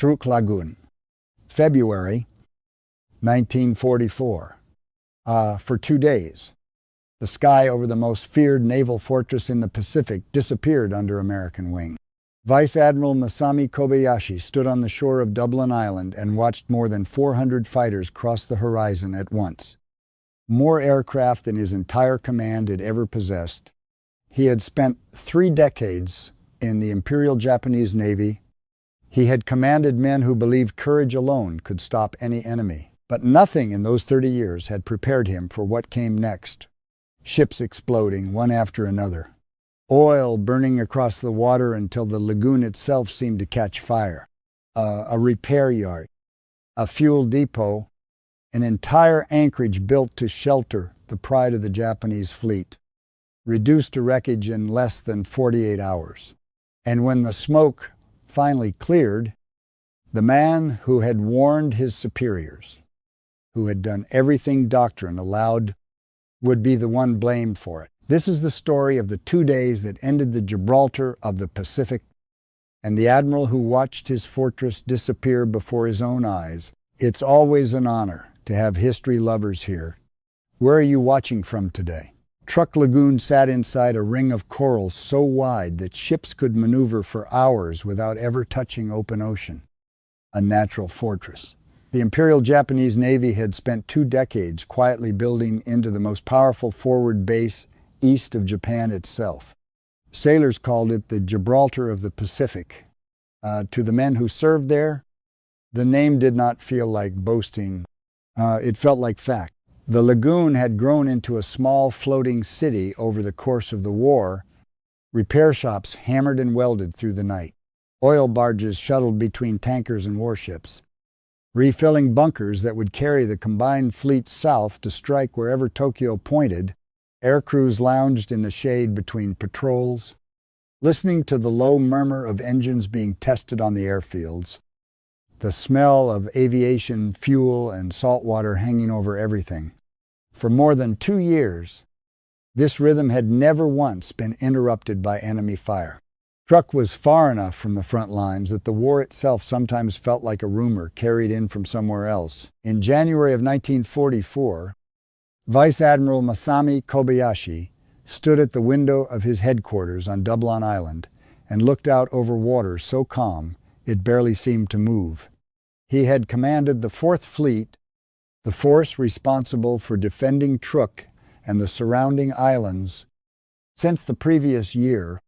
Truk Lagoon, February 1944. For 2 days, the sky over the most feared naval fortress in the Pacific disappeared under American wing. Vice Admiral Masami Kobayashi stood on the shore of Dublin Island and watched more than 400 fighters cross the horizon at once. More aircraft than his entire command had ever possessed. He had spent 3 decades in the Imperial Japanese Navy. He had commanded men who believed courage alone could stop any enemy. But nothing in those 30 years had prepared him for what came next. Ships exploding, one after another. Oil burning across the water until the lagoon itself seemed to catch fire. A repair yard, a fuel depot, an entire anchorage built to shelter the pride of the Japanese fleet, reduced to wreckage in less than 48 hours. And when the smoke finally cleared, the man who had warned his superiors, who had done everything doctrine allowed, would be the one blamed for it. This is the story of the 2 days that ended the Gibraltar of the Pacific and the admiral who watched his fortress disappear before his own eyes. It's always an honor to have history lovers here. Where are you watching from today? Truk Lagoon sat inside a ring of coral so wide that ships could maneuver for hours without ever touching open ocean. A natural fortress. The Imperial Japanese Navy had spent 2 decades quietly building into the most powerful forward base east of Japan itself. Sailors called it the Gibraltar of the Pacific. To the men who served there, the name did not feel like boasting. It felt like fact. The lagoon had grown into a small floating city over the course of the war. Repair shops hammered and welded through the night. Oil barges shuttled between tankers and warships, refilling bunkers that would carry the combined fleet south to strike wherever Tokyo pointed. Air crews lounged in the shade between patrols, listening to the low murmur of engines being tested on the airfields, the smell of aviation fuel and salt water hanging over everything. For more than 2 years, this rhythm had never once been interrupted by enemy fire. Truk was far enough from the front lines that the war itself sometimes felt like a rumor carried in from somewhere else. In January of 1944, Vice Admiral Masami Kobayashi stood at the window of his headquarters on Dublin Island and looked out over water so calm it barely seemed to move. He had commanded the 4th Fleet, the force responsible for defending Truk and the surrounding islands since the previous year,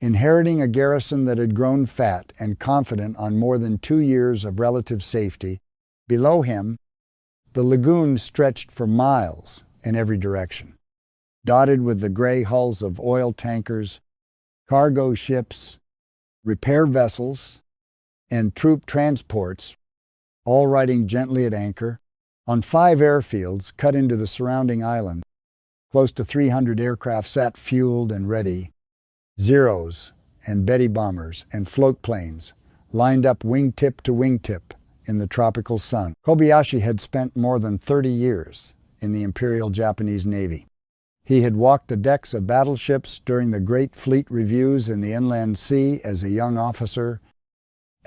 inheriting a garrison that had grown fat and confident on more than 2 years of relative safety. Below him, the lagoon stretched for miles in every direction, dotted with the gray hulls of oil tankers, cargo ships, repair vessels, and troop transports, all riding gently at anchor. On 5 airfields cut into the surrounding island, close to 300 aircraft sat fueled and ready. Zeros and Betty bombers and float planes lined up wingtip to wingtip in the tropical sun. Kobayashi had spent more than 30 years in the Imperial Japanese Navy. He had walked the decks of battleships during the great fleet reviews in the inland sea as a young officer,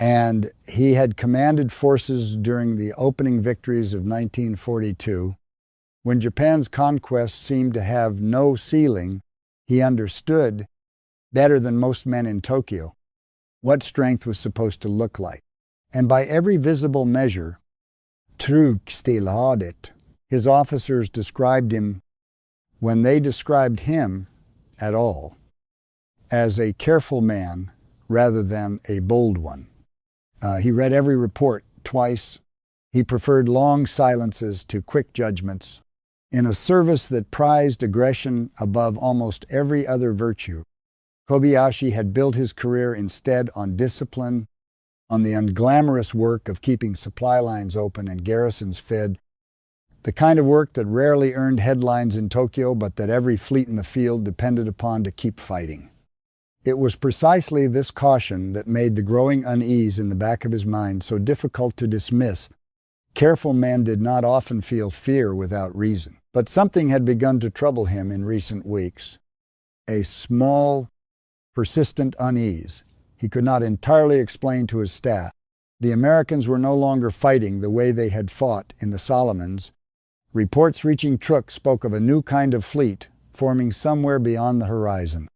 and he had commanded forces during the opening victories of 1942. When Japan's conquest seemed to have no ceiling, he understood better than most men in Tokyo what strength was supposed to look like. And by every visible measure, Truk still had it. His officers described him, when they described him at all, as a careful man rather than a bold one. He read every report twice. He preferred long silences to quick judgments. In a service that prized aggression above almost every other virtue, Kobayashi had built his career instead on discipline, on the unglamorous work of keeping supply lines open and garrisons fed, the kind of work that rarely earned headlines in Tokyo, but that every fleet in the field depended upon to keep fighting. It was precisely this caution that made the growing unease in the back of his mind so difficult to dismiss. Careful men did not often feel fear without reason, but something had begun to trouble him in recent weeks. A small, persistent unease he could not entirely explain to his staff, The Americans were no longer fighting the way they had fought in the Solomons. Reports reaching Truk spoke of a new kind of fleet forming somewhere beyond the horizon,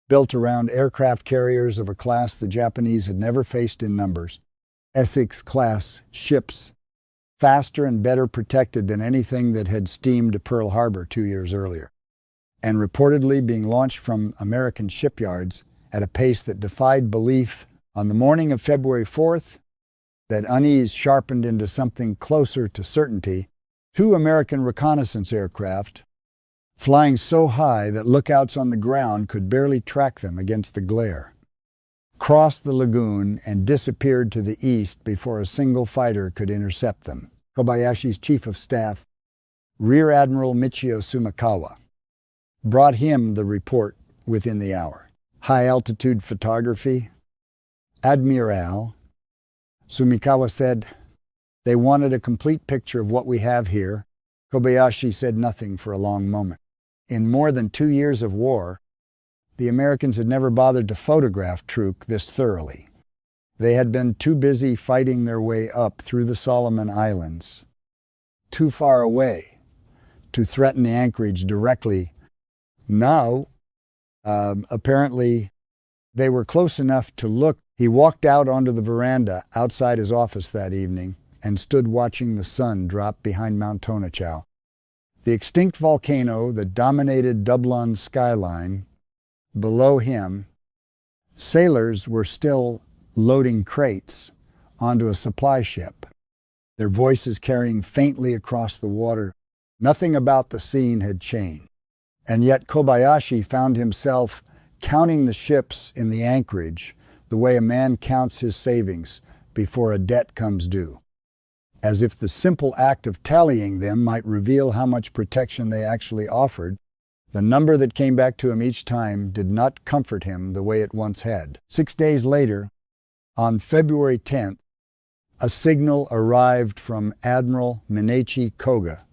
built around aircraft carriers of a class the Japanese had never faced in numbers. Essex-class ships, faster and better protected than anything that had steamed to Pearl Harbor 2 years earlier, and reportedly being launched from American shipyards at a pace that defied belief. On the morning of February 4th, that unease sharpened into something closer to certainty. 2 American reconnaissance aircraft, flying so high that lookouts on the ground could barely track them against the glare, crossed the lagoon and disappeared to the east before a single fighter could intercept them. Kobayashi's chief of staff, Rear Admiral Michio Sumikawa, brought him the report within the hour. High-altitude photography. Admiral Sumikawa said, "They wanted a complete picture of what we have here." Kobayashi said nothing for a long moment. In more than 2 years of war, the Americans had never bothered to photograph Truk this thoroughly. They had been too busy fighting their way up through the Solomon Islands, too far away to threaten the anchorage directly. Now, apparently, they were close enough to look. He walked out onto the veranda outside his office that evening and stood watching the sun drop behind Mount Tonachau. The extinct volcano that dominated Dublon's skyline. Below him, sailors were still loading crates onto a supply ship, their voices carrying faintly across the water. Nothing about the scene had changed. And yet Kobayashi found himself counting the ships in the anchorage the way a man counts his savings before a debt comes due, as if the simple act of tallying them might reveal how much protection they actually offered. The number that came back to him each time did not comfort him the way it once had. 6 days later, on February 10th, a signal arrived from Admiral Minechi Koga,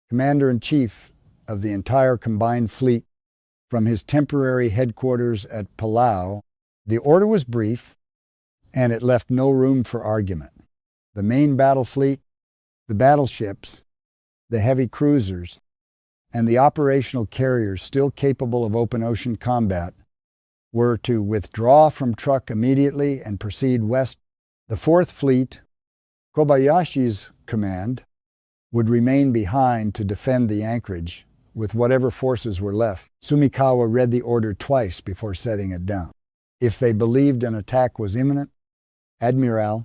Commander-in-Chief of the entire combined fleet, from his temporary headquarters at Palau. The order was brief, and it left no room for argument. The main battle fleet, the battleships, the heavy cruisers, and the operational carriers still capable of open ocean combat were to withdraw from Truk immediately and proceed west. The Fourth Fleet, Kobayashi's command, would remain behind to defend the anchorage with whatever forces were left. Sumikawa read the order twice before setting it down. If they believed an attack was imminent, Admiral,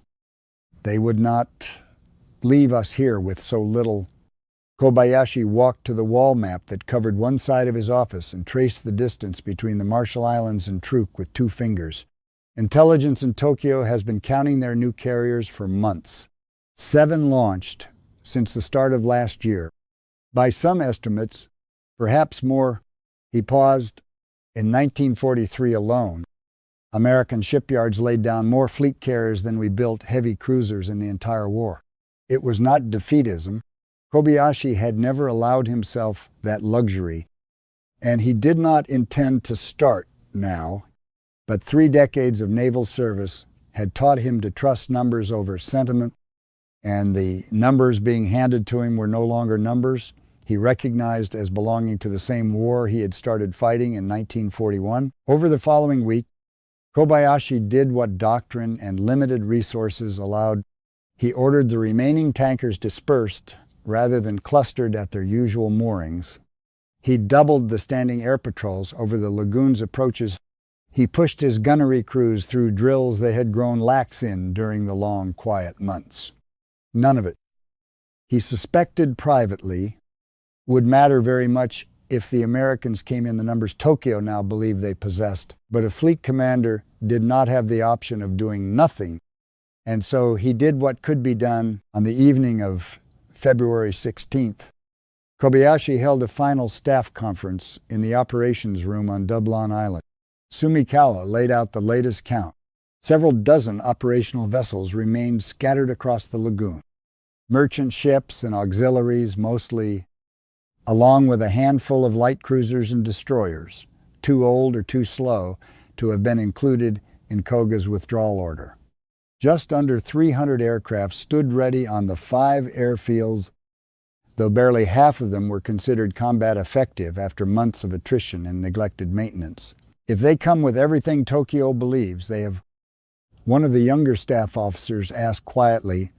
they would not leave us here with so little. Kobayashi walked to the wall map that covered one side of his office and traced the distance between the Marshall Islands and Truk with 2 fingers. Intelligence in Tokyo has been counting their new carriers for months. 7 launched since the start of last year. By some estimates, perhaps more. He paused. In 1943 alone, American shipyards laid down more fleet carriers than we built heavy cruisers in the entire war. It was not defeatism. Kobayashi had never allowed himself that luxury, and he did not intend to start now, but 3 decades of naval service had taught him to trust numbers over sentiment, and the numbers being handed to him were no longer numbers he recognized as belonging to the same war he had started fighting in 1941. Over the following week, Kobayashi did what doctrine and limited resources allowed. He ordered the remaining tankers dispersed rather than clustered at their usual moorings. He doubled the standing air patrols over the lagoon's approaches. He pushed his gunnery crews through drills they had grown lax in during the long, quiet months. None of it, he suspected privately, would matter very much if the Americans came in the numbers Tokyo now believed they possessed. But a fleet commander did not have the option of doing nothing, and so he did what could be done. On the evening of February 16th, Kobayashi held a final staff conference in the operations room on Dublon Island. Sumikawa laid out the latest count. Several dozen operational vessels remained scattered across the lagoon. Merchant ships and auxiliaries mostly, along with a handful of light cruisers and destroyers, too old or too slow to have been included in Koga's withdrawal order. Just under 300 aircraft stood ready on the 5 airfields, though barely half of them were considered combat effective after months of attrition and neglected maintenance. If they come with everything Tokyo believes they have, one of the younger staff officers asked quietly,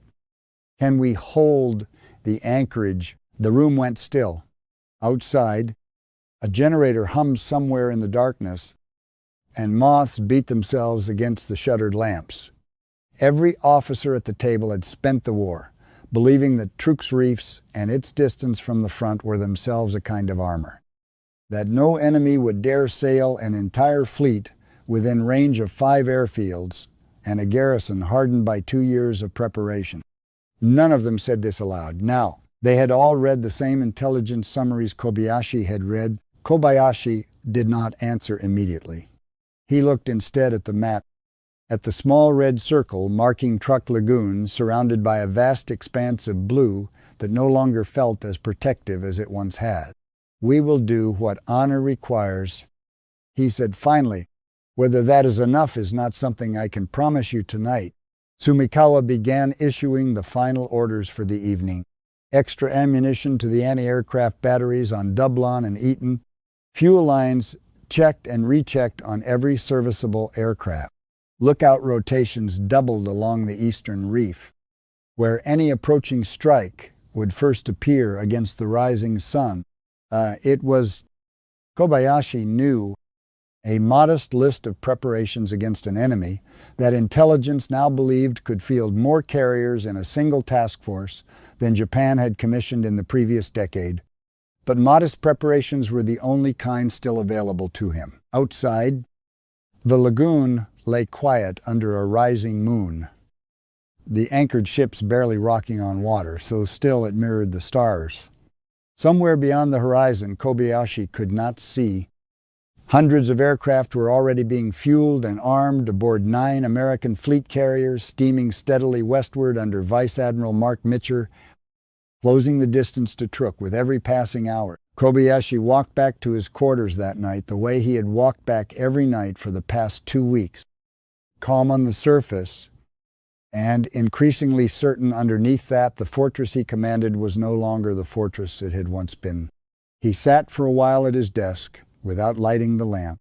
"Can we hold the anchorage?" The room went still. Outside, a generator hummed somewhere in the darkness, and moths beat themselves against the shuttered lamps. Every officer at the table had spent the war, believing that Truk's reefs and its distance from the front were themselves a kind of armor, that no enemy would dare sail an entire fleet within range of 5 airfields and a garrison hardened by 2 years of preparation. None of them said this aloud. Now, they had all read the same intelligence summaries Kobayashi had read. Kobayashi did not answer immediately. He looked instead at the map, at the small red circle marking Truk Lagoon, surrounded by a vast expanse of blue that no longer felt as protective as it once had. "We will do what honor requires," he said finally. "Whether that is enough is not something I can promise you tonight." Sumikawa began issuing the final orders for the evening. Extra ammunition to the anti-aircraft batteries on Dublon and Eton. Fuel lines checked and rechecked on every serviceable aircraft. Lookout rotations doubled along the eastern reef, where any approaching strike would first appear against the rising sun. Kobayashi knew, a modest list of preparations against an enemy that intelligence now believed could field more carriers in a single task force than Japan had commissioned in the previous decade. But modest preparations were the only kind still available to him. Outside, the lagoon lay quiet under a rising moon, the anchored ships barely rocking on water, so still it mirrored the stars. Somewhere beyond the horizon, Kobayashi could not see. Hundreds of aircraft were already being fueled and armed aboard 9 American fleet carriers steaming steadily westward under Vice Admiral Mark Mitcher, closing the distance to Truk with every passing hour. Kobayashi walked back to his quarters that night the way he had walked back every night for the past 2 weeks. Calm on the surface, and increasingly certain underneath that the fortress he commanded was no longer the fortress it had once been. He sat for a while at his desk, without lighting the lamp,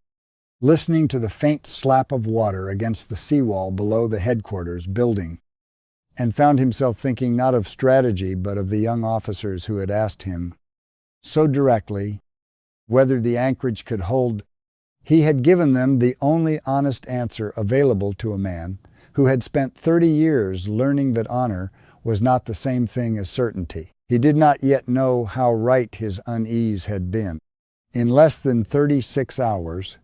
listening to the faint slap of water against the seawall below the headquarters building, and found himself thinking not of strategy but of the young officers who had asked him so directly whether the anchorage could hold. He had given them the only honest answer available to a man who had spent 30 years learning that honor was not the same thing as certainty. He did not yet know how right his unease had been. In less than 36 hours,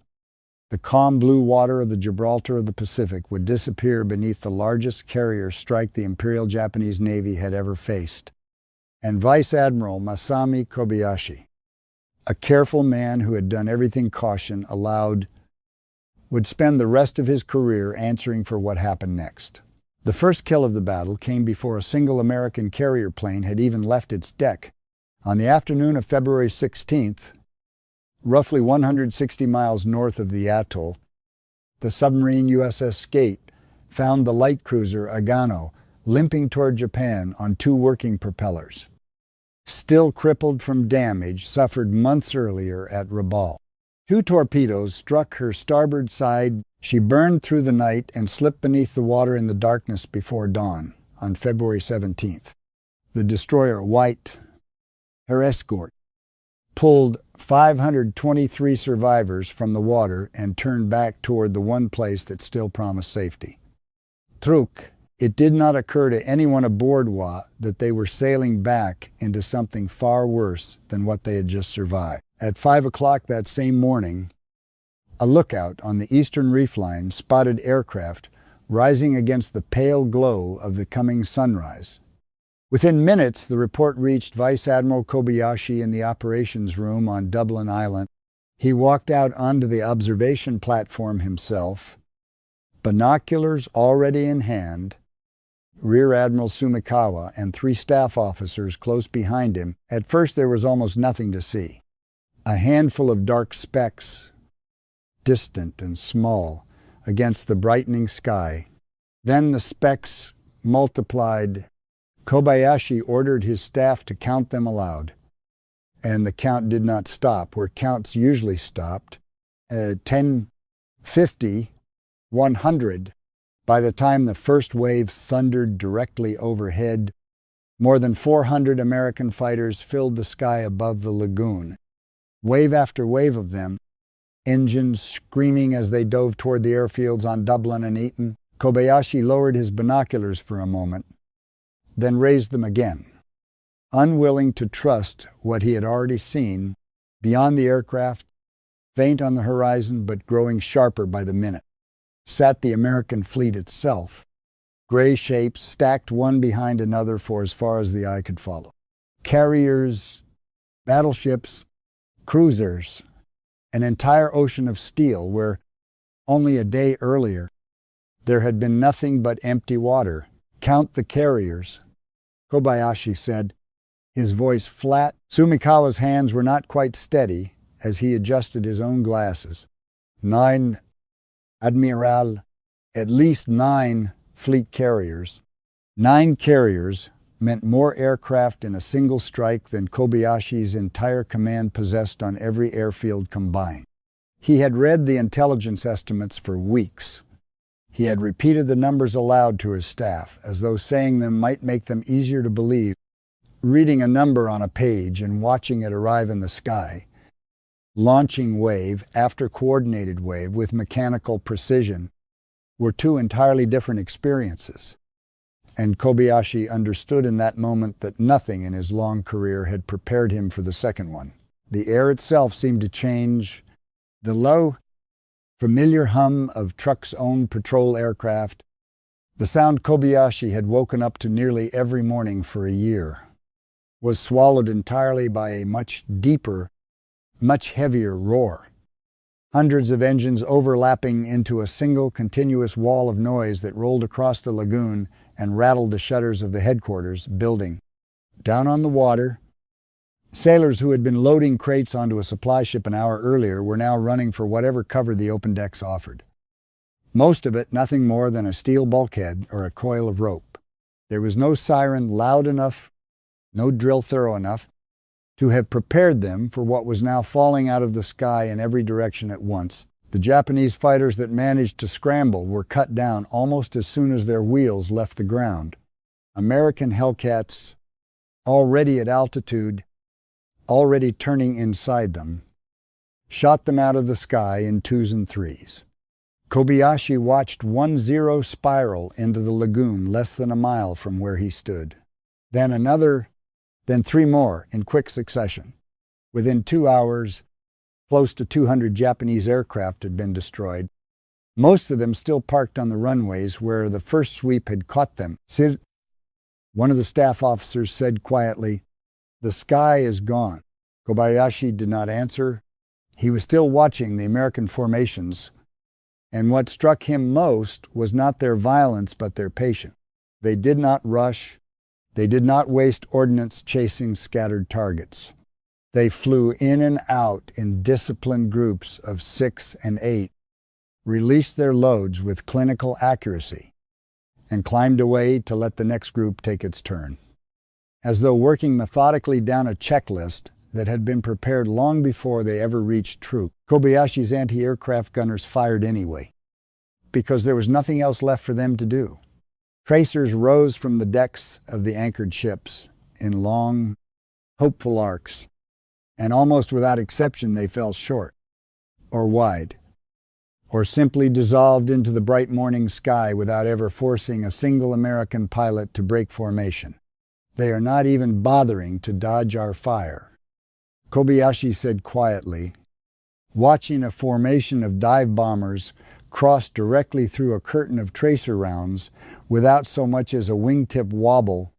the calm blue water of the Gibraltar of the Pacific would disappear beneath the largest carrier strike the Imperial Japanese Navy had ever faced. And Vice Admiral Masami Kobayashi, a careful man who had done everything caution allowed, would spend the rest of his career answering for what happened next. The first kill of the battle came before a single American carrier plane had even left its deck. On the afternoon of February 16th, roughly 160 miles north of the atoll, the submarine USS Skate found the light cruiser Agano limping toward Japan on 2 working propellers, still crippled from damage suffered months earlier at Rabaul. 2 torpedoes struck her starboard side. She burned through the night and slipped beneath the water in the darkness before dawn on February 17th. The destroyer White, her escort, pulled 523 survivors from the water and turned back toward the one place that still promised safety. Truk. It did not occur to anyone aboard WWII that they were sailing back into something far worse than what they had just survived. At 5 o'clock that same morning, a lookout on the eastern reef line spotted aircraft rising against the pale glow of the coming sunrise. Within minutes, the report reached Vice Admiral Kobayashi in the operations room on Dublin Island. He walked out onto the observation platform himself, binoculars already in hand, Rear Admiral Sumikawa and 3 staff officers close behind him. At first there was almost nothing to see. A handful of dark specks, distant and small, against the brightening sky. Then the specks multiplied. Kobayashi ordered his staff to count them aloud. And the count did not stop, where counts usually stopped. 10, 50, 100. By the time the first wave thundered directly overhead, more than 400 American fighters filled the sky above the lagoon. Wave after wave of them, engines screaming as they dove toward the airfields on Dublin and Eton. Kobayashi lowered his binoculars for a moment, then raised them again. Unwilling to trust what he had already seen, beyond the aircraft, faint on the horizon but growing sharper by the minute, sat the American fleet itself, gray shapes stacked one behind another for as far as the eye could follow. Carriers, battleships, cruisers, an entire ocean of steel where only a day earlier there had been nothing but empty water. Count the carriers, Kobayashi said, his voice flat. Sumikawa's hands were not quite steady as he adjusted his own glasses. 9 Admiral, at least 9 fleet carriers. 9 carriers meant more aircraft in a single strike than Kobayashi's entire command possessed on every airfield combined. He had read the intelligence estimates for weeks. He had repeated the numbers aloud to his staff, as though saying them might make them easier to believe. Reading a number on a page and watching it arrive in the sky, launching wave after coordinated wave with mechanical precision, were 2 entirely different experiences. And Kobayashi understood in that moment that nothing in his long career had prepared him for the second one. The air itself seemed to change. The low, familiar hum of Truk's own patrol aircraft, the sound Kobayashi had woken up to nearly every morning for a year, was swallowed entirely by a much deeper, much heavier roar. Hundreds of engines overlapping into a single continuous wall of noise that rolled across the lagoon and rattled the shutters of the headquarters building. Down on the water, sailors who had been loading crates onto a supply ship an hour earlier were now running for whatever cover the open decks offered. Most of it nothing more than a steel bulkhead or a coil of rope. There was no siren loud enough, no drill thorough enough, to have prepared them for what was now falling out of the sky in every direction at once. The Japanese fighters that managed to scramble were cut down almost as soon as their wheels left the ground. American Hellcats, already at altitude, already turning inside them, shot them out of the sky in 2s and 3s. Kobayashi watched 1-0 spiral into the lagoon less than a mile from where he stood. Then another, then 3 more in quick succession. Within 2 hours, close to 200 Japanese aircraft had been destroyed, most of them still parked on the runways where the first sweep had caught them. One of the staff officers said quietly, "The sky is gone." Kobayashi did not answer. He was still watching the American formations, and what struck him most was not their violence but their patience. They did not rush. They did not waste ordnance chasing scattered targets. They flew in and out in disciplined groups of 6 and 8, released their loads with clinical accuracy, and climbed away to let the next group take its turn. As though working methodically down a checklist that had been prepared long before they ever reached Truk, Kobayashi's anti-aircraft gunners fired anyway, because there was nothing else left for them to do. Tracers rose from the decks of the anchored ships in long, hopeful arcs, and almost without exception they fell short, or wide, or simply dissolved into the bright morning sky without ever forcing a single American pilot to break formation. "They are not even bothering to dodge our fire," Kobayashi said quietly, watching a formation of dive bombers cross directly through a curtain of tracer rounds without so much as a wingtip wobble.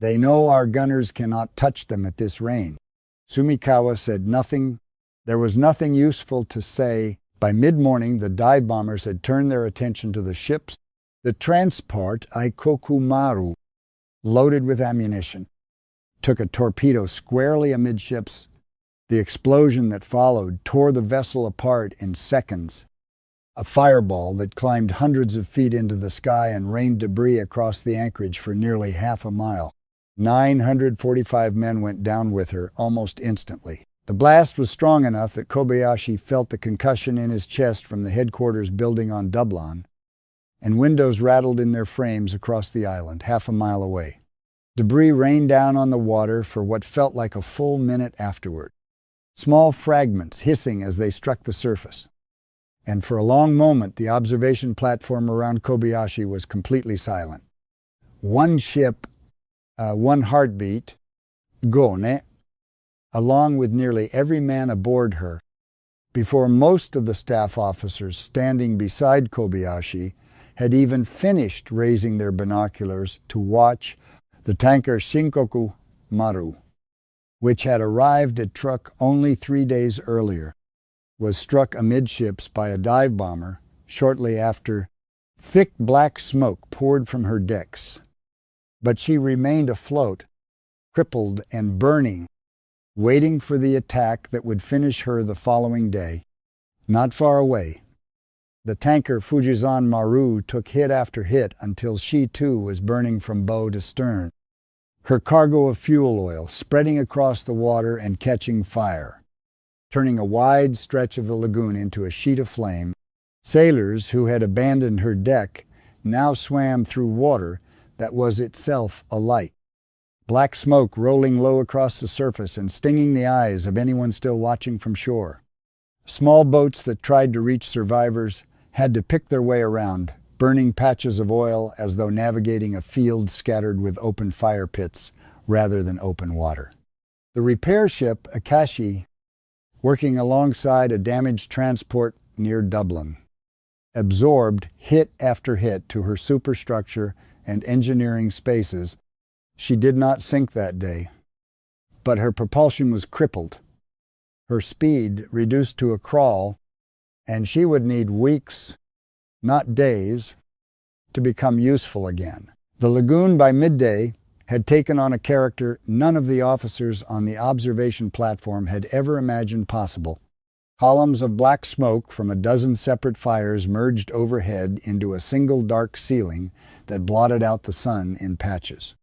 "They know our gunners cannot touch them at this range." Sumikawa said nothing. There was nothing useful to say. By mid-morning, the dive bombers had turned their attention to the ships. The transport Aikokumaru, loaded with ammunition, took a torpedo squarely amidships. The explosion that followed tore the vessel apart in seconds. a fireball that climbed hundreds of feet into the sky and rained debris across the anchorage for nearly half a mile. 945 men went down with her almost instantly. The blast was strong enough that Kobayashi felt the concussion in his chest from the headquarters building on Dublin, and windows rattled in their frames across the island, half a mile away. Debris rained down on the water for what felt like a full minute afterward, small fragments hissing as they struck the surface. And for a long moment, the observation platform around Kobayashi was completely silent. One ship, one heartbeat, Gone, along with nearly every man aboard her, before most of the staff officers standing beside Kobayashi had even finished raising their binoculars to watch the tanker Shinkoku Maru, which had arrived at Truk only 3 days earlier, was struck amidships by a dive bomber shortly after. Thick black smoke poured from her decks, but she remained afloat, crippled and burning, waiting for the attack that would finish her the following day. Not far away, the tanker Fujizan Maru took hit after hit until she too was burning from bow to stern, her cargo of fuel oil spreading across the water and catching fire, turning a wide stretch of the lagoon into a sheet of flame. Sailors who had abandoned her deck now swam through water that was itself alight, black smoke rolling low across the surface and stinging the eyes of anyone still watching from shore. Small boats that tried to reach survivors had to pick their way around, burning patches of oil as though navigating a field scattered with open fire pits rather than open water. The repair ship Akashi, working alongside a damaged transport near Dublin, absorbed hit after hit to her superstructure and engineering spaces. She did not sink that day, but her propulsion was crippled, her speed reduced to a crawl, and she would need weeks, not days, to become useful again. The lagoon by midday had taken on a character none of the officers on the observation platform had ever imagined possible. Columns of black smoke from a dozen separate fires merged overhead into a single dark ceiling that blotted out the sun in patches,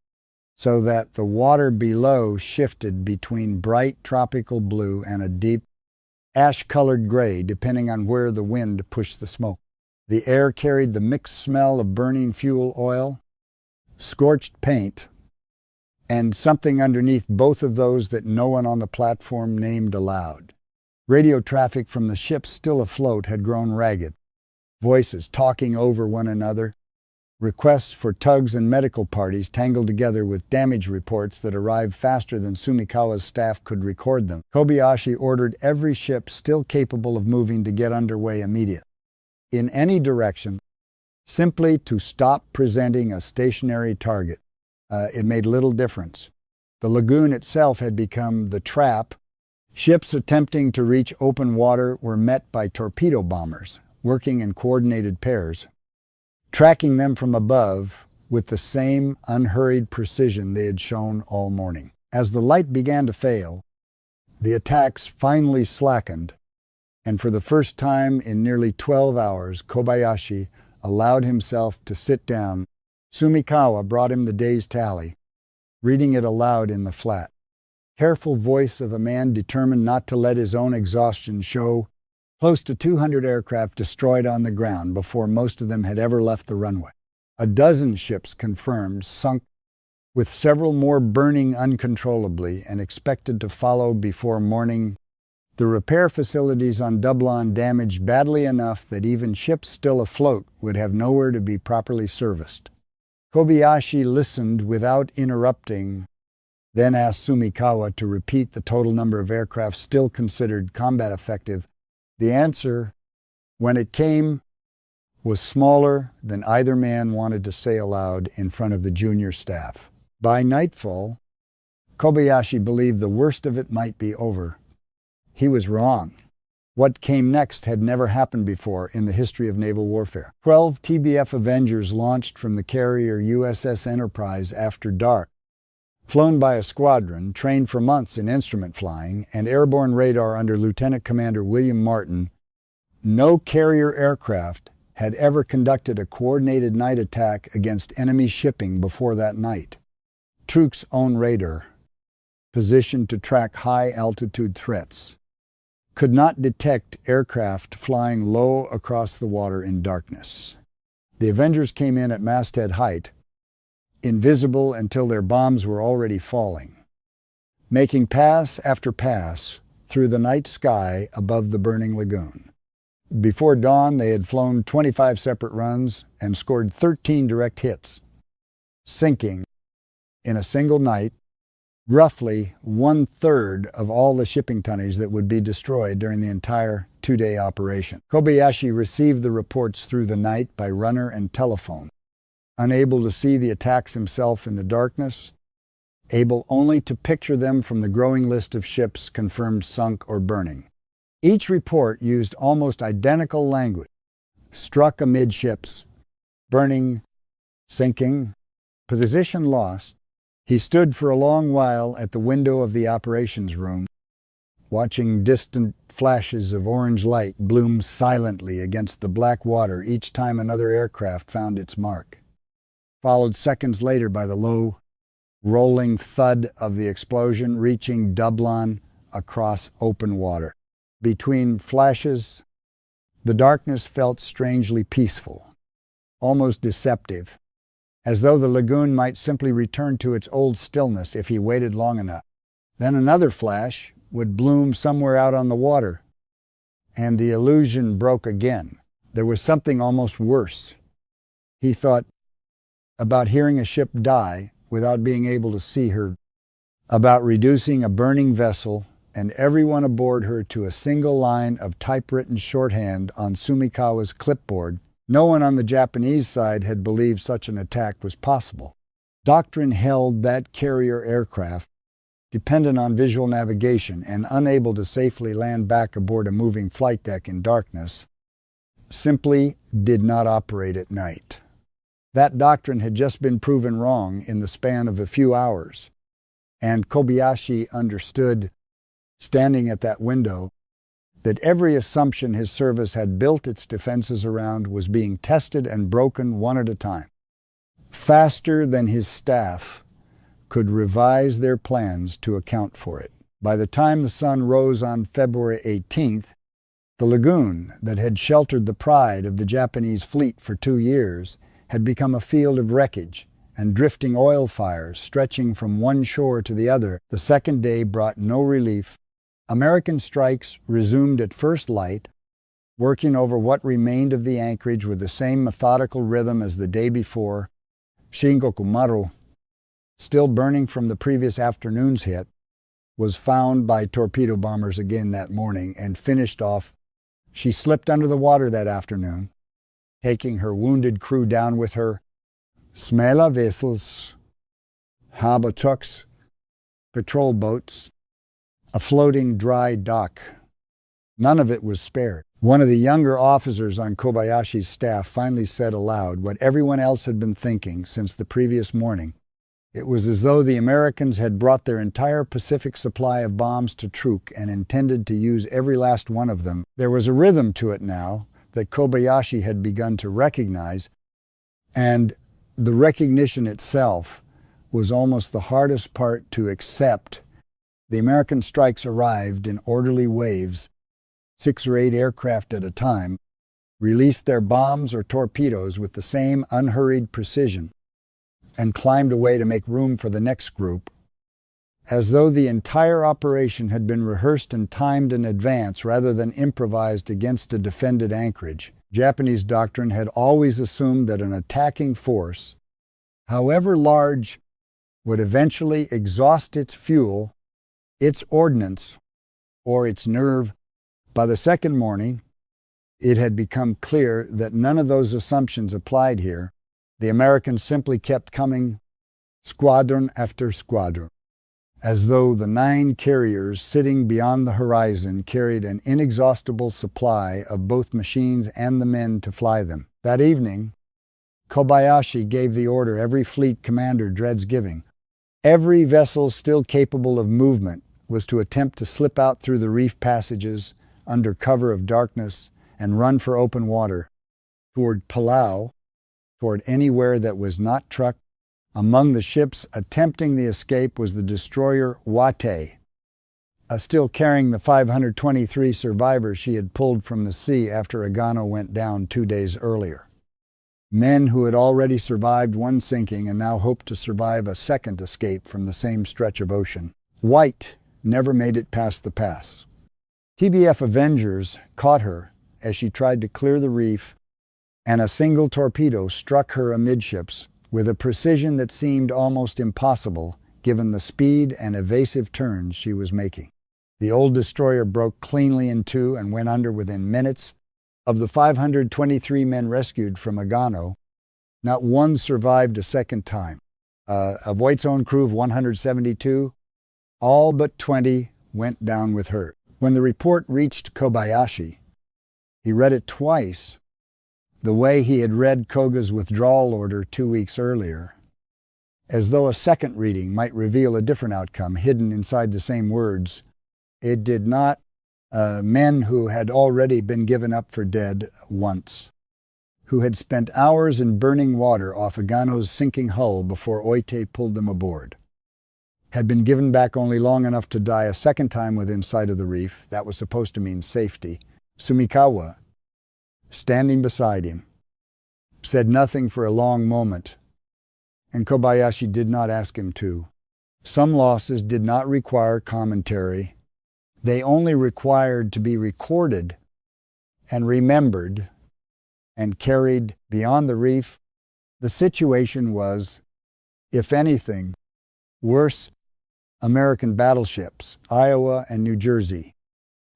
so that the water below shifted between bright tropical blue and a deep ash-colored gray depending on where the wind pushed the smoke. The air carried the mixed smell of burning fuel oil, scorched paint, and something underneath both of those that no one on the platform named aloud. Radio traffic from the ships still afloat had grown ragged, voices talking over one another, requests for tugs and medical parties tangled together with damage reports that arrived faster than Sumikawa's staff could record them. Kobayashi ordered every ship still capable of moving to get underway immediately, in any direction, simply to stop presenting a stationary target. It made little difference. The lagoon itself had become the trap. Ships attempting to reach open water were met by torpedo bombers, working in coordinated pairs, tracking them from above with the same unhurried precision they had shown all morning. As the light began to fail, the attacks finally slackened, and for the first time in nearly 12 hours, Kobayashi allowed himself to sit down. Sumikawa brought him the day's tally, reading it aloud in the flat. Careful voice of a man determined not to let his own exhaustion show. Close to 200 aircraft destroyed on the ground before most of them had ever left the runway. A dozen ships confirmed sunk, with several more burning uncontrollably and expected to follow before morning. The repair facilities on Dublin damaged badly enough that even ships still afloat would have nowhere to be properly serviced. Kobayashi listened without interrupting, then asked Sumikawa to repeat the total number of aircraft still considered combat effective. The answer, when it came, was smaller than either man wanted to say aloud in front of the junior staff. By nightfall, Kobayashi believed the worst of it might be over. He was wrong. What came next had never happened before in the history of naval warfare. 12 TBF Avengers launched from the carrier USS Enterprise after dark, flown by a squadron trained for months in instrument flying and airborne radar under Lieutenant Commander William Martin, No carrier aircraft had ever conducted a coordinated night attack against enemy shipping before that night. Truk's own radar, positioned to track high-altitude threats, could not detect aircraft flying low across the water in darkness. The Avengers came in at masthead height, invisible until their bombs were already falling, making pass after pass through the night sky above the burning lagoon. Before dawn, they had flown 25 separate runs and scored 13 direct hits, sinking, in a single night, roughly 1/3 of all the shipping tonnage that would be destroyed during the entire two-day operation. Kobayashi received the reports through the night by runner and telephone, unable to see the attacks himself in the darkness, able only to picture them from the growing list of ships confirmed sunk or burning. Each report used almost identical language: struck amidships, burning, sinking, position lost. He stood for a long while at the window of the operations room, watching distant flashes of orange light bloom silently against the black water each time another aircraft found its mark, followed seconds later by the low, rolling thud of the explosion reaching Dublin across open water. Between flashes, the darkness felt strangely peaceful, almost deceptive, as though the lagoon might simply return to its old stillness if he waited long enough. Then another flash would bloom somewhere out on the water, and the illusion broke again. There was something almost worse. He thought about hearing a ship die without being able to see her, about reducing a burning vessel and everyone aboard her to a single line of typewritten shorthand on Sumikawa's clipboard. No one on the Japanese side had believed such an attack was possible. Doctrine held that carrier aircraft, dependent on visual navigation and unable to safely land back aboard a moving flight deck in darkness, simply did not operate at night. That doctrine had just been proven wrong in the span of a few hours, and Kobayashi understood, standing at that window, that every assumption his service had built its defenses around was being tested and broken one at a time, faster than his staff could revise their plans to account for it. By the time the sun rose on February 18th, the lagoon that had sheltered the pride of the Japanese fleet for 2 years had become a field of wreckage and drifting oil fires stretching from one shore to the other. The second day brought no relief. American strikes resumed at first light, working over what remained of the anchorage with the same methodical rhythm as the day before. Shingoku Maru, still burning from the previous afternoon's hit, was found by torpedo bombers again that morning and finished off. She slipped under the water that afternoon, taking her wounded crew down with her. Smala vessels, habertucks, patrol boats, a floating dry dock. None of it was spared. One of the younger officers on Kobayashi's staff finally said aloud what everyone else had been thinking since the previous morning. It was as though the Americans had brought their entire Pacific supply of bombs to Truk and intended to use every last one of them. There was a rhythm to it now that Kobayashi had begun to recognize, and the recognition itself was almost the hardest part to accept. The American strikes arrived in orderly waves, 6 or 8 aircraft at a time, released their bombs or torpedoes with the same unhurried precision, and climbed away to make room for the next group, as though the entire operation had been rehearsed and timed in advance rather than improvised against a defended anchorage. Japanese doctrine had always assumed that an attacking force, however large, would eventually exhaust its fuel, its ordnance, or its nerve. By the second morning, it had become clear that none of those assumptions applied here. The Americans simply kept coming, squadron after squadron, as though the 9 carriers sitting beyond the horizon carried an inexhaustible supply of both machines and the men to fly them. That evening, Kobayashi gave the order every fleet commander dreads giving. Every vessel still capable of movement was to attempt to slip out through the reef passages under cover of darkness and run for open water toward Palau, toward anywhere that was not Truk. Among the ships attempting the escape was the destroyer WWII, still carrying the 523 survivors she had pulled from the sea after Agano went down 2 days earlier. Men who had already survived one sinking and now hoped to survive a second escape from the same stretch of ocean. White never made it past the pass. TBF Avengers caught her as she tried to clear the reef, and a single torpedo struck her amidships with a precision that seemed almost impossible given the speed and evasive turns she was making. The old destroyer broke cleanly in two and went under within minutes. Of the 523 men rescued from Agano, not one survived a second time. Of White's own crew of 172, all but 20 went down with her. When the report reached Kobayashi, he read it twice, the way he had read Koga's withdrawal order 2 weeks earlier, as though a second reading might reveal a different outcome hidden inside the same words. It did not. Men who had already been given up for dead once, who had spent hours in burning water off Agano's sinking hull before Oite pulled them aboard, had been given back only long enough to die a second time within sight of the reef. That was supposed to mean safety. Sumikawa, standing beside him, said nothing for a long moment, and Kobayashi did not ask him to. Some losses did not require commentary. They only required to be recorded and remembered and carried beyond the reef. The situation was, if anything, worse. American battleships, Iowa and New Jersey,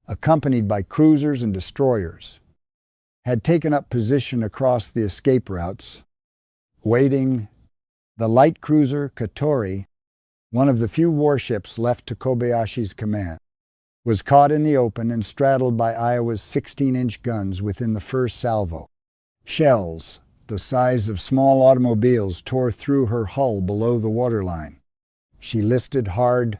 accompanied by cruisers and destroyers, had taken up position across the escape routes, waiting. The light cruiser Katori, one of the few warships left to Kobayashi's command, was caught in the open and straddled by Iowa's 16-inch guns within the first salvo. Shells, the size of small automobiles, tore through her hull below the waterline. She listed hard,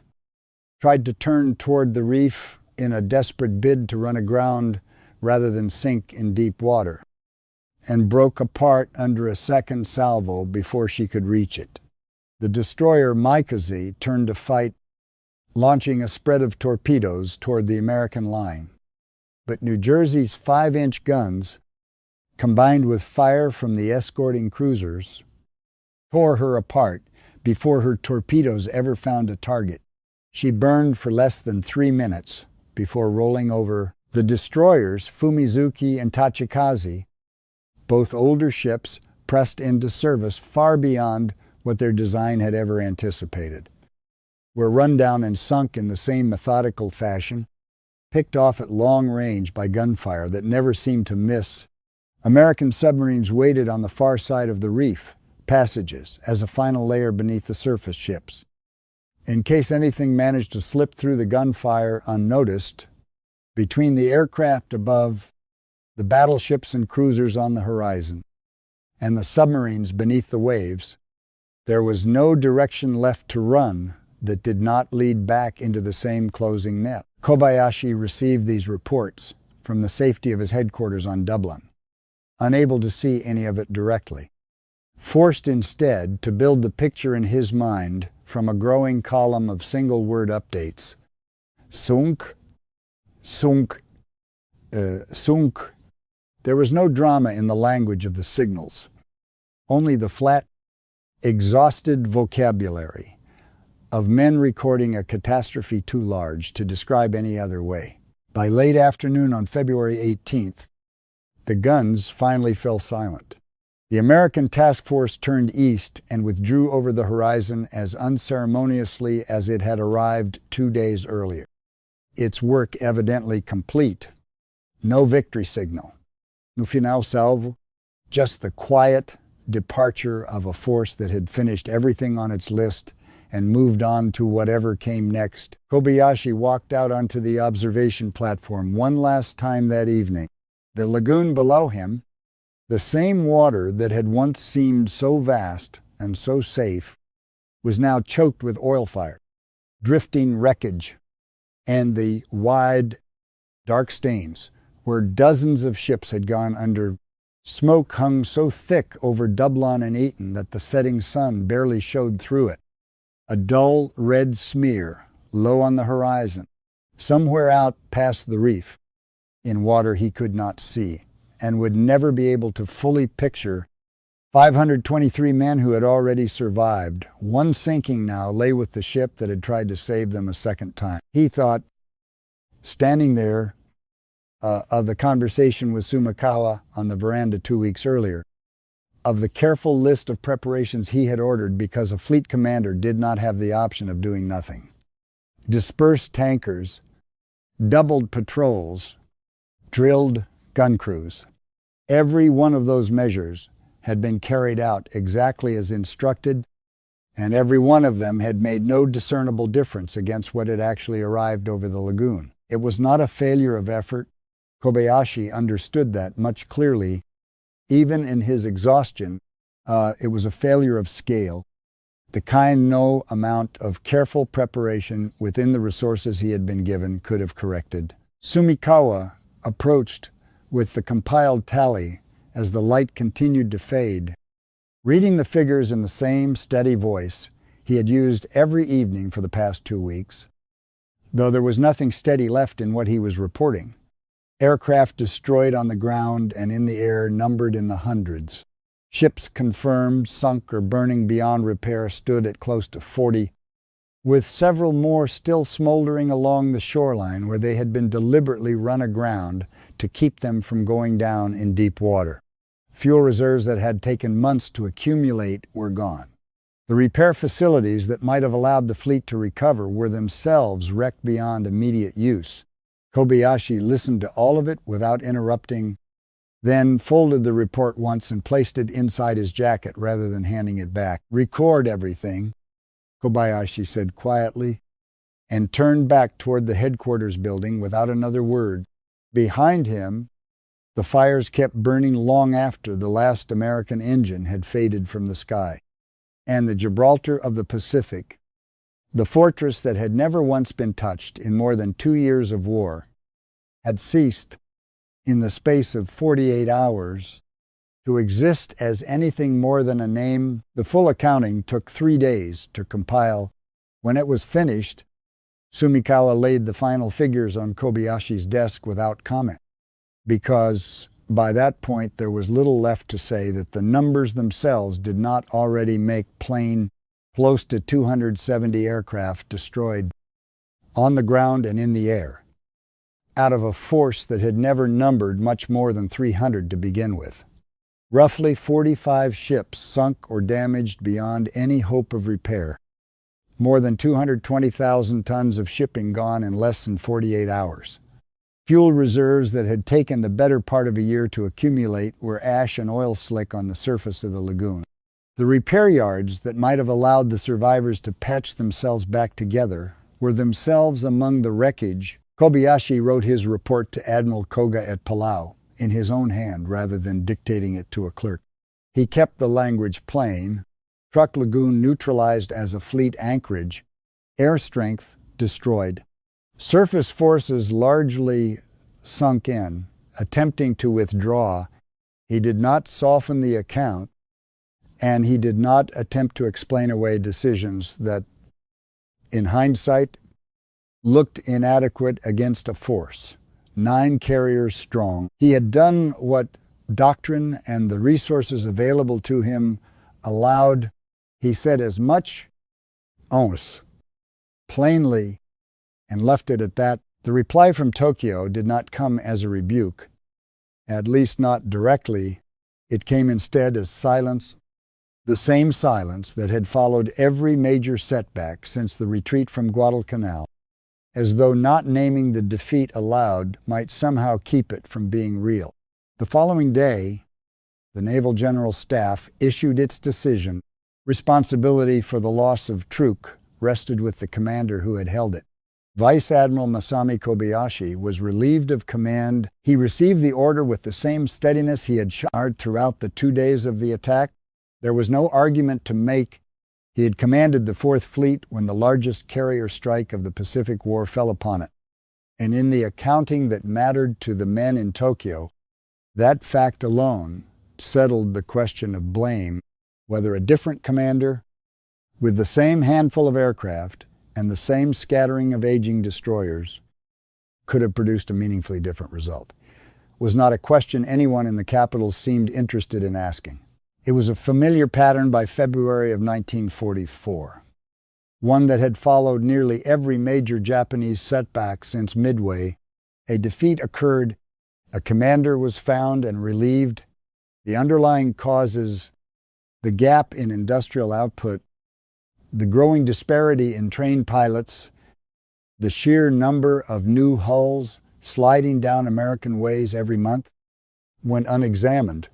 tried to turn toward the reef in a desperate bid to run aground rather than sink in deep water, and broke apart under a second salvo before she could reach it. The destroyer Maikaze turned to fight, launching a spread of torpedoes toward the American line. But New Jersey's 5-inch guns, combined with fire from the escorting cruisers, tore her apart before her torpedoes ever found a target. She burned for less than 3 minutes before rolling over. The destroyers, Fumizuki and Tachikaze, both older ships, pressed into service far beyond what their design had ever anticipated, were run down and sunk in the same methodical fashion, picked off at long range by gunfire that never seemed to miss. American submarines waited on the far side of the reef passages as a final layer beneath the surface ships, in case anything managed to slip through the gunfire unnoticed. Between the aircraft above, the battleships and cruisers on the horizon, and the submarines beneath the waves, there was no direction left to run that did not lead back into the same closing net. Kobayashi received these reports from the safety of his headquarters on Dublin, unable to see any of it directly, forced instead to build the picture in his mind from a growing column of single-word updates. Sunk, sunk, sunk. There was no drama in the language of the signals, only the flat, exhausted vocabulary of men recording a catastrophe too large to describe any other way. By late afternoon on February 18th, the guns finally fell silent. The American task force turned east and withdrew over the horizon as unceremoniously as it had arrived 2 days earlier. Its work evidently complete. No victory signal. No final salvo. Just the quiet departure of a force that had finished everything on its list and moved on to whatever came next. Kobayashi walked out onto the observation platform one last time that evening. The lagoon below him, the same water that had once seemed so vast and so safe, was now choked with oil fire, drifting wreckage, and the wide, dark stains where dozens of ships had gone under. Smoke hung so thick over Dublin and Eton that the setting sun barely showed through it. A dull red smear, low on the horizon, somewhere out past the reef, in water he could not see, and would never be able to fully picture. 523 men who had already survived. One sinking now lay with the ship that had tried to save them a second time. He thought, standing there, of the conversation with Sumikawa on the veranda 2 weeks earlier, of the careful list of preparations he had ordered because a fleet commander did not have the option of doing nothing. Dispersed tankers, doubled patrols, drilled gun crews. Every one of those measures had been carried out exactly as instructed, and every one of them had made no discernible difference against what had actually arrived over the lagoon. It was not a failure of effort. Kobayashi understood that much clearly. Even in his exhaustion, it was a failure of scale, the kind no amount of careful preparation within the resources he had been given could have corrected. Sumikawa approached with the compiled tally as the light continued to fade. Reading the figures in the same steady voice he had used every evening for the past 2 weeks, though there was nothing steady left in what he was reporting. Aircraft destroyed on the ground and in the air numbered in the hundreds. Ships confirmed, sunk, or burning beyond repair stood at close to 40, with several more still smoldering along the shoreline where they had been deliberately run aground to keep them from going down in deep water. Fuel reserves that had taken months to accumulate were gone. The repair facilities that might have allowed the fleet to recover were themselves wrecked beyond immediate use. Kobayashi listened to all of it without interrupting, then folded the report once and placed it inside his jacket rather than handing it back. "Record everything," Kobayashi said quietly, and turned back toward the headquarters building without another word. Behind him, the fires kept burning long after the last American engine had faded from the sky. And the Gibraltar of the Pacific, the fortress that had never once been touched in more than 2 years of war, had ceased, in the space of 48 hours, to exist as anything more than a name. The full accounting took 3 days to compile. When it was finished, Sumikawa laid the final figures on Kobayashi's desk without comment, because by that point there was little left to say that the numbers themselves did not already make plain close to 270 aircraft destroyed on the ground and in the air, out of a force that had never numbered much more than 300 to begin with. Roughly 45 ships sunk or damaged beyond any hope of repair. More than 220,000 tons of shipping gone in less than 48 hours. Fuel reserves that had taken the better part of a year to accumulate were ash and oil slick on the surface of the lagoon. The repair yards that might have allowed the survivors to patch themselves back together were themselves among the wreckage. Kobayashi wrote his report to Admiral Koga at Palau in his own hand rather than dictating it to a clerk. He kept the language plain. Truk Lagoon neutralized as a fleet anchorage. Air strength destroyed. Surface forces largely sunk in, attempting to withdraw. He did not soften the account, and he did not attempt to explain away decisions that, in hindsight, looked inadequate against a force 9 carriers strong. He had done what doctrine and the resources available to him allowed. He said as much once, plainly, and left it at that. The reply from Tokyo did not come as a rebuke, at least not directly. It came instead as silence, the same silence that had followed every major setback since the retreat from Guadalcanal, as though not naming the defeat aloud might somehow keep it from being real. The following day, the Naval General Staff issued its decision. Responsibility for the loss of Truk rested with the commander who had held it. Vice Admiral Masami Kobayashi was relieved of command. He received the order with the same steadiness he had shown throughout the 2 days of the attack. There was no argument to make. He had commanded the 4th Fleet when the largest carrier strike of the Pacific War fell upon it, And in the accounting that mattered to the men in Tokyo, that fact alone settled the question of blame, whether a different commander, with the same handful of aircraft and the same scattering of aging destroyers, could have produced a meaningfully different result. It was not a question anyone in the capital seemed interested in asking. It was a familiar pattern by February of 1944, one that had followed nearly every major Japanese setback since Midway. A defeat occurred, a commander was found and relieved. The underlying causes, the gap in industrial output, the growing disparity in trained pilots, the sheer number of new hulls sliding down American ways every month, went unexamined,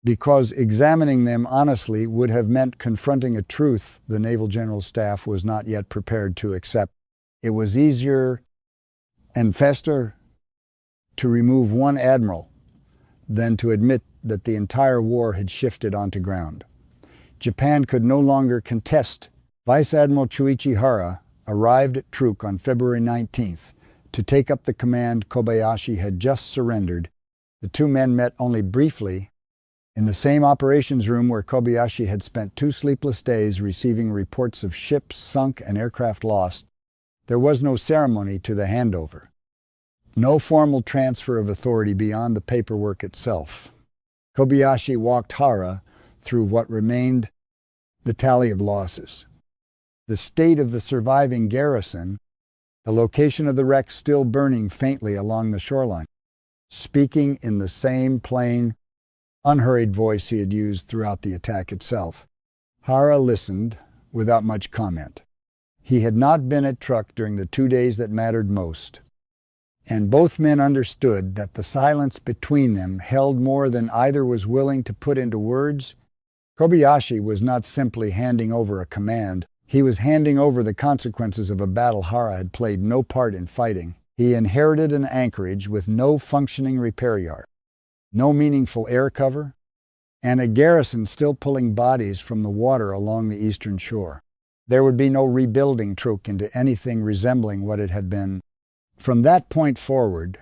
because examining them honestly would have meant confronting a truth the Naval General Staff was not yet prepared to accept. It was easier and faster to remove one admiral than to admit that the entire war had shifted onto ground. Japan could no longer contest. Vice Admiral Chuichi Hara arrived at Truk on February 19th to take up the command Kobayashi had just surrendered. The two men met only briefly in the same operations room where Kobayashi had spent 2 sleepless days receiving reports of ships sunk and aircraft lost. There was no ceremony to the handover, no formal transfer of authority beyond the paperwork itself. Kobayashi walked Hara through what remained the tally of losses, the state of the surviving garrison, the location of the wreck still burning faintly along the shoreline, speaking in the same plain, unhurried voice he had used throughout the attack itself. Hara listened without much comment. He had not been at Truk during the 2 days that mattered most, and both men understood that the silence between them held more than either was willing to put into words. Kobayashi was not simply handing over a command. He was handing over the consequences of a battle Hara had played no part in fighting. He inherited an anchorage with no functioning repair yard, no meaningful air cover, and a garrison still pulling bodies from the water along the eastern shore. There would be no rebuilding Truk into anything resembling what it had been. From that point forward,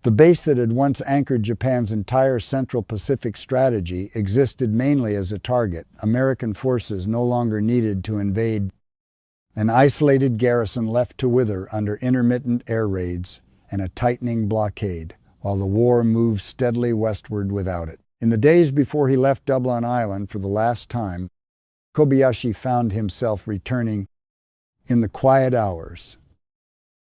the base that had once anchored Japan's entire Central Pacific strategy existed mainly as a target. American forces no longer needed to invade, an isolated garrison left to wither under intermittent air raids and a tightening blockade, while the war moved steadily westward without it. In the days before he left Dublin Island for the last time, Kobayashi found himself returning in the quiet hours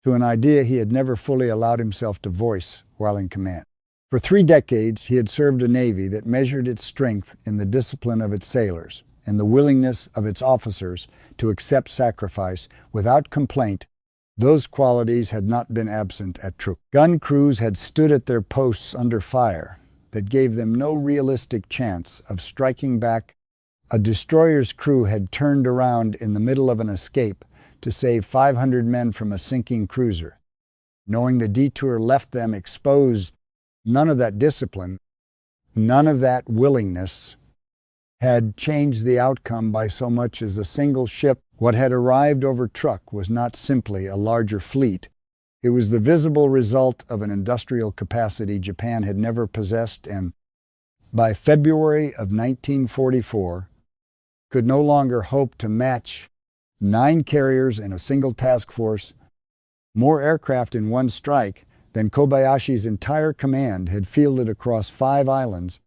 to an idea he had never fully allowed himself to voice while in command. For 3 decades, he had served a Navy that measured its strength in the discipline of its sailors and the willingness of its officers to accept sacrifice without complaint. Those qualities had not been absent at Truk. Gun crews had stood at their posts under fire that gave them no realistic chance of striking back. A destroyer's crew had turned around in the middle of an escape to save 500 men from a sinking cruiser, knowing the detour left them exposed. None of that discipline, none of that willingness had changed the outcome by so much as a single ship. What had arrived over Truk was not simply a larger fleet. It was the visible result of an industrial capacity Japan had never possessed, and by February of 1944, could no longer hope to match 9 carriers in a single task force, more aircraft in one strike than Kobayashi's entire command had fielded across 5 islands,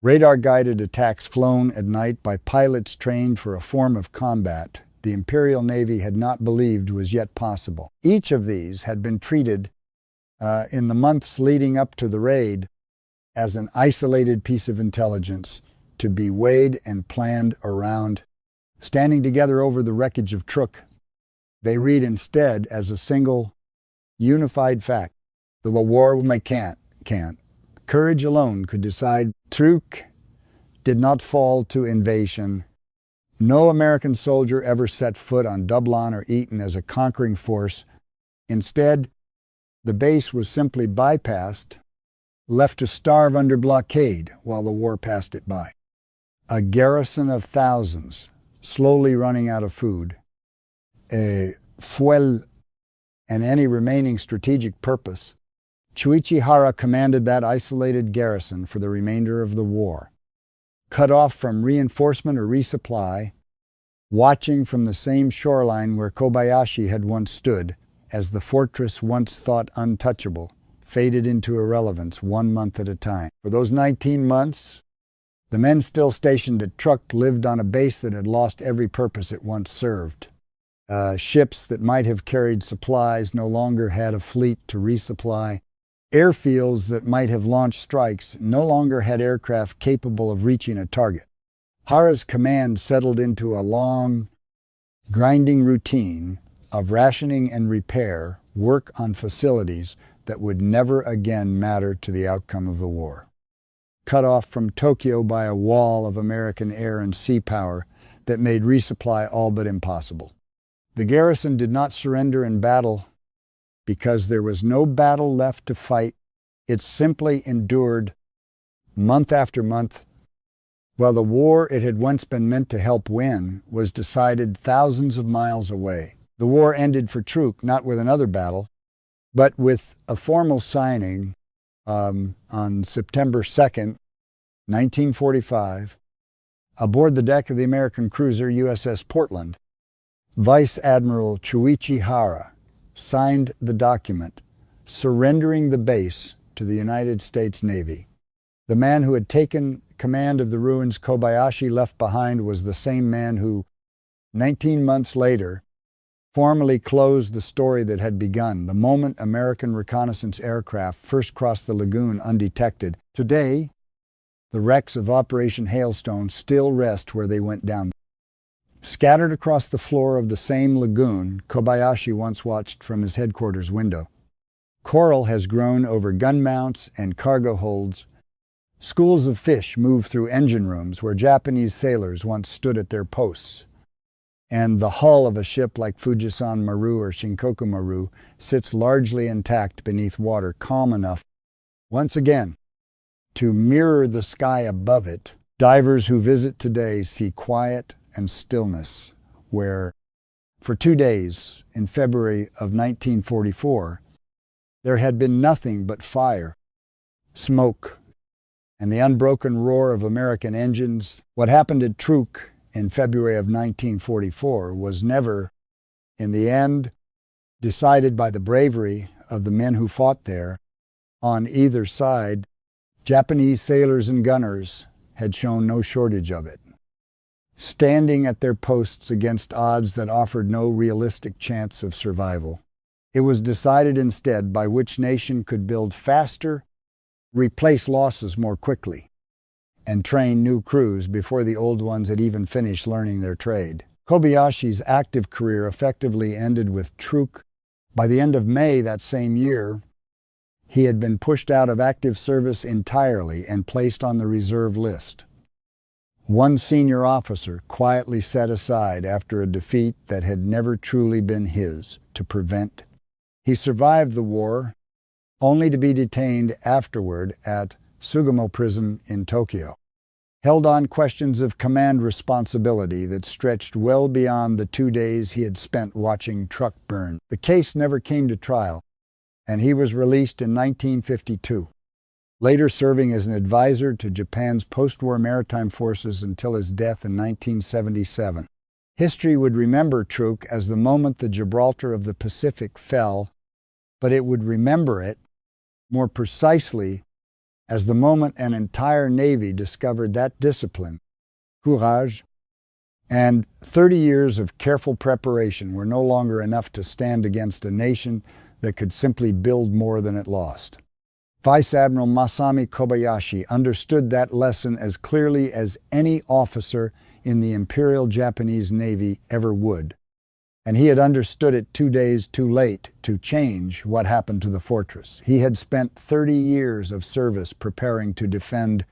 radar-guided attacks flown at night by pilots trained for a form of combat the Imperial Navy had not believed was yet possible. Each of these had been treated in the months leading up to the raid as an isolated piece of intelligence to be weighed and planned around. Standing together over the wreckage of Truk, they read instead as a single, unified fact. The war can't. Courage alone could decide. Truk did not fall to invasion. No American soldier ever set foot on Dublin or Eton as a conquering force. Instead, the base was simply bypassed, left to starve under blockade while the war passed it by. A garrison of thousands, slowly running out of food, a fuel and any remaining strategic purpose, Chuichi Hara commanded that isolated garrison for the remainder of the war. Cut off from reinforcement or resupply, watching from the same shoreline where Kobayashi had once stood, as the fortress once thought untouchable, faded into irrelevance 1 month at a time. For those 19 months, the men still stationed at Truk lived on a base that had lost every purpose it once served. Ships that might have carried supplies no longer had a fleet to resupply. Airfields that might have launched strikes no longer had aircraft capable of reaching a target. Hara's command settled into a long, grinding routine of rationing and repair, work on facilities that would never again matter to the outcome of the war. Cut off from Tokyo by a wall of American air and sea power that made resupply all but impossible. The garrison did not surrender in battle because there was no battle left to fight. It simply endured month after month, while the war it had once been meant to help win was decided thousands of miles away. The war ended for Truk not with another battle, but with a formal signing on September 2nd, 1945, aboard the deck of the American cruiser USS Portland. Vice Admiral Chuichi Hara signed the document surrendering the base to the United States Navy. The man who had taken command of the ruins Kobayashi left behind was the same man who, 19 months later, formally closed the story that had begun the moment American reconnaissance aircraft first crossed the lagoon undetected. Today, the wrecks of Operation Hailstone still rest where they went down. Scattered across the floor of the same lagoon Kobayashi once watched from his headquarters window. Coral has grown over gun mounts and cargo holds. Schools of fish move through engine rooms where Japanese sailors once stood at their posts. And the hull of a ship like Fujisan Maru or Shinkoku Maru sits largely intact beneath water, calm enough, once again, to mirror the sky above it. Divers who visit today see quiet and stillness, where for 2 days in February of 1944, there had been nothing but fire, smoke, and the unbroken roar of American engines. What happened at Truk in February of 1944 was never, in the end, decided by the bravery of the men who fought there. On either side, Japanese sailors and gunners had shown no shortage of it, standing at their posts against odds that offered no realistic chance of survival. It was decided instead by which nation could build faster, replace losses more quickly, and train new crews before the old ones had even finished learning their trade. Kobayashi's active career effectively ended with Truk. By the end of May that same year, he had been pushed out of active service entirely and placed on the reserve list. One senior officer quietly set aside after a defeat that had never truly been his to prevent. He survived the war, only to be detained afterward at Sugamo Prison in Tokyo. Held on questions of command responsibility that stretched well beyond the 2 days he had spent watching Truk burn. The case never came to trial, and he was released in 1952, later serving as an advisor to Japan's post-war maritime forces until his death in 1977. History would remember Truk as the moment the Gibraltar of the Pacific fell, but it would remember it more precisely as the moment an entire Navy discovered that discipline, courage, and 30 years of careful preparation were no longer enough to stand against a nation that could simply build more than it lost. Vice Admiral Masami Kobayashi understood that lesson as clearly as any officer in the Imperial Japanese Navy ever would, and he had understood it 2 days too late to change what happened to the fortress. He had spent 30 years of service preparing to defend